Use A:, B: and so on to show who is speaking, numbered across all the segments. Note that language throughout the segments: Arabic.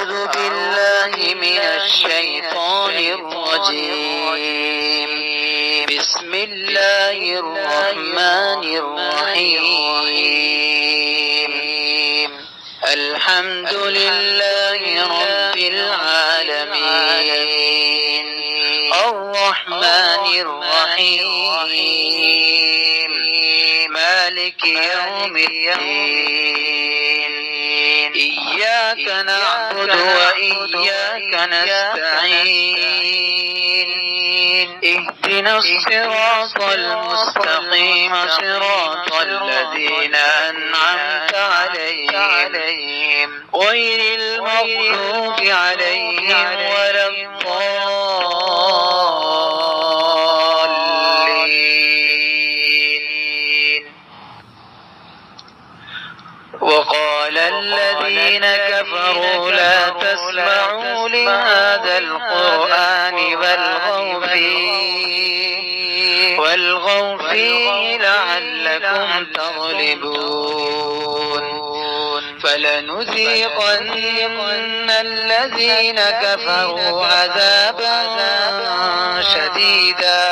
A: أعوذ بالله من الشيطان الرجيم. بسم الله الرحمن الرحيم. الحمد لله رب العالمين، الرحمن الرحيم، مالك يوم الدين. إياك نعبد وإياك نستعين. اهدنا الصراط المستقيم، صراط الذين أنعمت عليهم غير المغضوب عليهم ولا الضالين. وقال الذين كفروا لا تسمعوا لهذا القرآن والغوا فيه لعلكم تغلبون. فلنذيقن الذين كفروا عذابا شديدا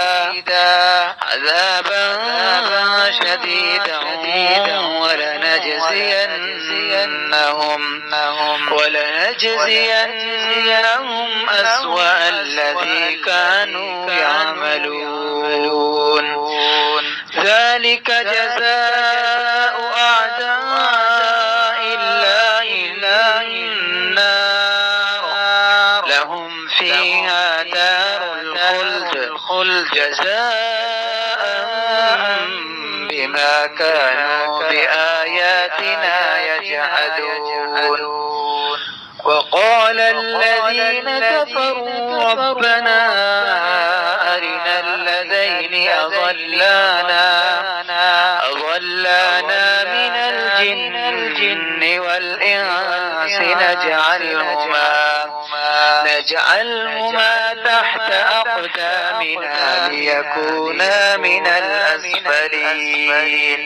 A: ولنجزينهم أسوأ الذي كانوا يعملون. ذلك جزاء أعداء الله النار، لهم فيها دار الخلد جزاء بما كانوا بآياتنا يجحدون. وقال الذين كفروا ربنا أرنا الذين أضلانا من الجن والإنس نجعلهما تحت أقدامنا ليكونا من الأسفلين.